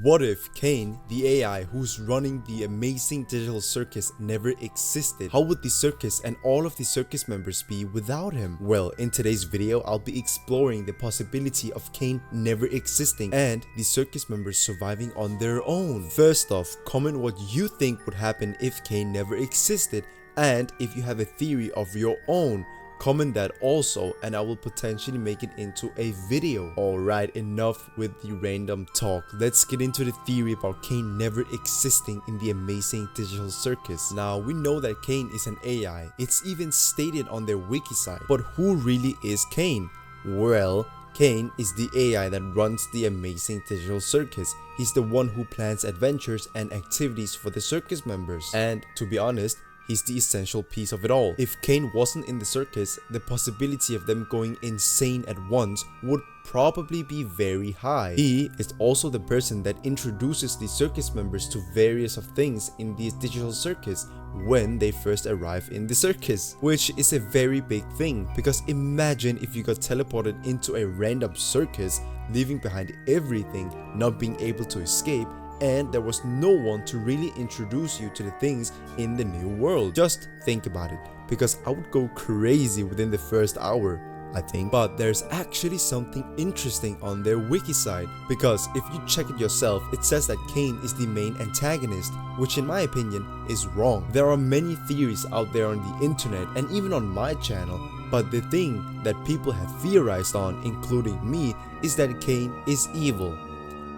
what if Caine, the AI who's running the Amazing Digital Circus, never existed? How would the circus and all of the circus members be without him? Well, in today's video, I'll be exploring the possibility of Caine never existing and the circus members surviving on their own. First off, comment what you think would happen if Caine never existed, and if you have a theory of your own, comment that also, and I will potentially make it into a video. Alright, enough with the random talk. Let's get into the theory about Caine never existing in the Amazing Digital Circus. Now, we know that Caine is an AI. It's even stated on their wiki site. But who really is Caine? Well, Caine is the AI that runs the Amazing Digital Circus. He's the one who plans adventures and activities for the circus members. And to be honest, he's the essential piece of it all. If Caine wasn't in the circus, the possibility of them going insane at once would probably be very high. He is also the person that introduces the circus members to various of things in the digital circus when they first arrive in the circus, which is a very big thing, because imagine if you got teleported into a random circus, leaving behind everything, not being able to escape, and there was no one to really introduce you to the things in the new world. Just think about it, because I would go crazy within the first hour, I think. But there's actually something interesting on their wiki site, because if you check it yourself, it says that Caine is the main antagonist, which in my opinion is wrong. There are many theories out there on the internet and even on my channel, but the thing that people have theorized on, including me, is that Caine is evil.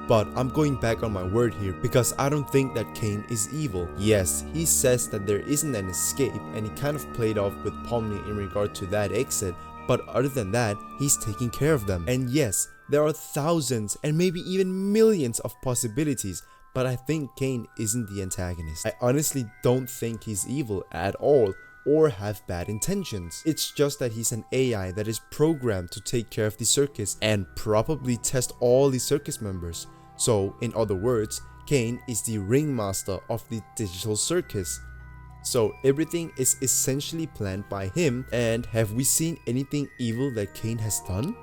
But I'm going back on my word here, because I don't think that Caine is evil. Yes, he says that there isn't an escape, and he kind of played off with Pomni in regard to that exit, but other than that, he's taking care of them. And yes, there are thousands and maybe even millions of possibilities, but I think Caine isn't the antagonist. I honestly don't think he's evil at all, or have bad intentions. It's just that he's an AI that is programmed to take care of the circus and probably test all the circus members. So, in other words, Caine is the ringmaster of the digital circus. So everything is essentially planned by him, and have we seen anything evil that Caine has done?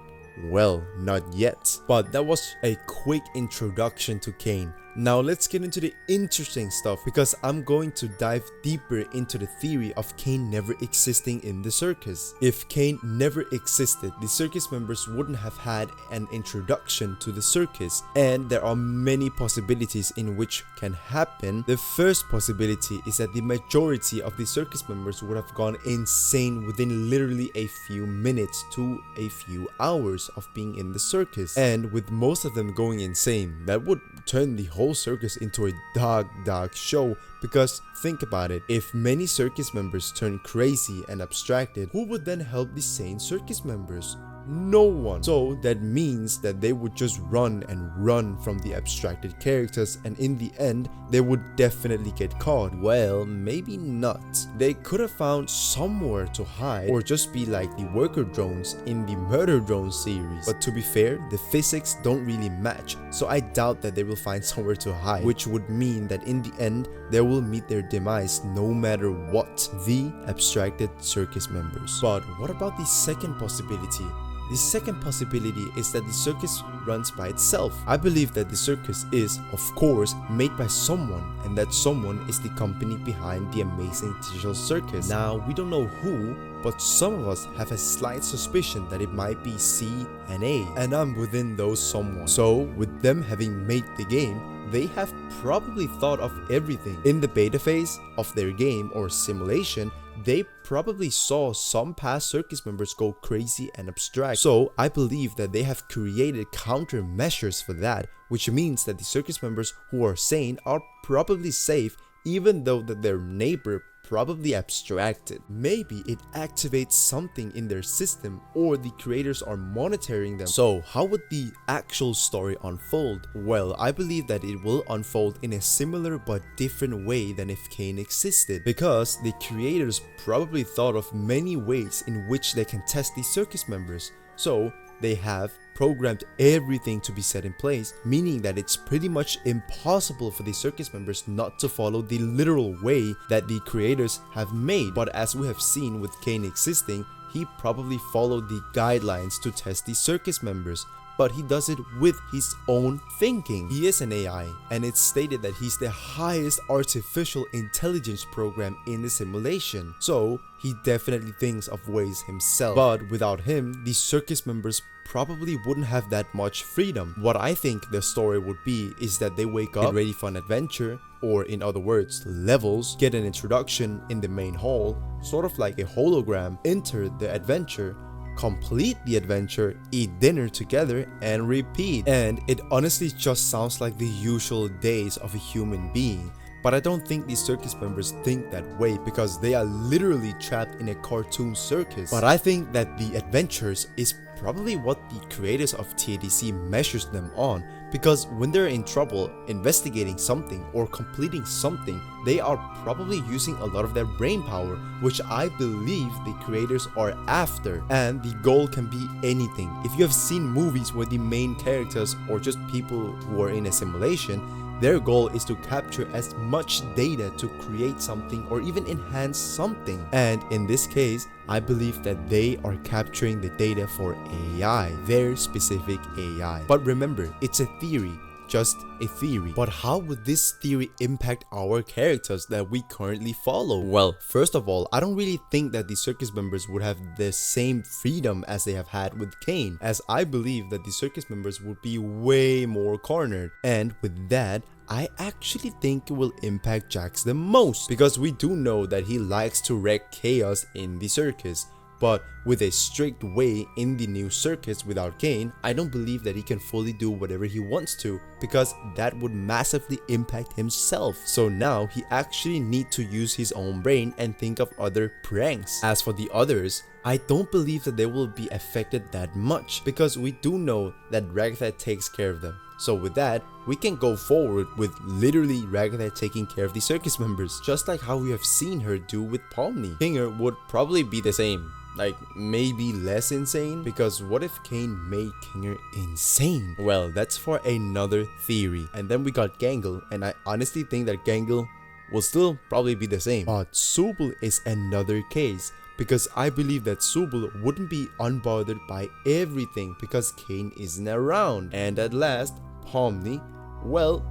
Well, not yet. But that was a quick introduction to Caine. Now let's get into the interesting stuff, because I'm going to dive deeper into the theory of Caine never existing in the circus. If Caine never existed, the circus members wouldn't have had an introduction to the circus, and there are many possibilities in which can happen. The first possibility is that the majority of the circus members would have gone insane within literally a few minutes to a few hours of being in the circus, and with most of them going insane, that would turn the whole circus into a dark show. Because think about it, if many circus members turn crazy and abstracted, who would then help the sane circus members? No one. So that means that they would just run and run from the abstracted characters, and in the end they would definitely get caught. Well, maybe not. They could have found somewhere to hide, or just be like the worker drones in the murder drone series. But to be fair, the physics don't really match, so I doubt that they will find somewhere to hide, which would mean that in the end they will meet their demise no matter what, the abstracted circus members. But what about the second possibility? The second possibility is that the circus runs by itself. I believe that the circus is, of course, made by someone, and that someone is the company behind the Amazing Digital Circus. Now, we don't know who, but some of us have a slight suspicion that it might be C and A, and I'm within those someone. So, with them having made the game, they have probably thought of everything. In the beta phase of their game or simulation, they probably saw some past circus members go crazy and abstract. So I believe that they have created countermeasures for that, which means that the circus members who are sane are probably safe, even though that their neighbor probably abstracted. Maybe it activates something in their system, or the creators are monitoring them. So how would the actual story unfold? Well, I believe that it will unfold in a similar but different way than if Caine existed, because the creators probably thought of many ways in which they can test the circus members. So they have programmed everything to be set in place, meaning that it's pretty much impossible for the circus members not to follow the literal way that the creators have made. But as we have seen with Caine existing, he probably followed the guidelines to test the circus members. but he does it with his own thinking. He is an AI, and it's stated that he's the highest artificial intelligence program in the simulation, so he definitely thinks of ways himself. But without him, the circus members probably wouldn't have that much freedom. What I think the story would be is that they wake up, get ready for an adventure, or in other words, levels, get an introduction in the main hall, sort of like a hologram, enter the adventure, complete the adventure, eat dinner together, and repeat. And it honestly just sounds like the usual days of a human being. But I don't think these circus members think that way because they are literally trapped in a cartoon circus. But I think that the adventures is probably what the creators of TADC measures them on, because when they're in trouble investigating something or completing something, they are probably using a lot of their brain power, which I believe the creators are after. And the goal can be anything. If you have seen movies where the main characters or just people who are in a simulation, their goal is to capture as much data to create something or even enhance something. And in this case, I believe that they are capturing the data for AI, their specific AI. But remember, it's a theory, just a theory. But how would this theory impact our characters that we currently follow? Well, first of all, I don't really think that the circus members would have the same freedom as they have had with Caine, as I believe that the circus members would be way more cornered. And with that, I actually think it will impact Jax the most, because we do know that he likes to wreak chaos in the circus. But with a strict way in the new circus without Caine, I don't believe that he can fully do whatever he wants to, because that would massively impact himself. So now he actually needs to use his own brain and think of other pranks. As for the others, I don't believe that they will be affected that much, because we do know that Ragatha takes care of them. So with that, we can go forward with literally Ragatha taking care of the circus members, just like how we have seen her do with Pomni. Kinger would probably be the same, like maybe less insane, because what if Caine made Kinger insane? Well, that's for another theory. And then we got Gangle, and I honestly think that Gangle will still probably be the same. But Subal is another case, because I believe that Subal wouldn't be unbothered by everything because Caine isn't around. And at last, Pomni, well,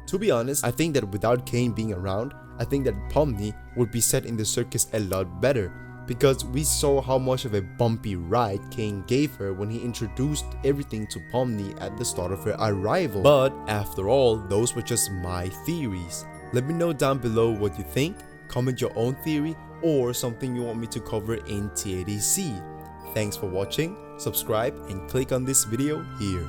to be honest, I think that without Caine being around, I think that Pomni would be set in the circus a lot better, because we saw how much of a bumpy ride Caine gave her when he introduced everything to Pomni at the start of her arrival. But after all, those were just my theories. Let me know down below what you think, comment your own theory or something you want me to cover in TADC. Thanks for watching, subscribe and click on this video here.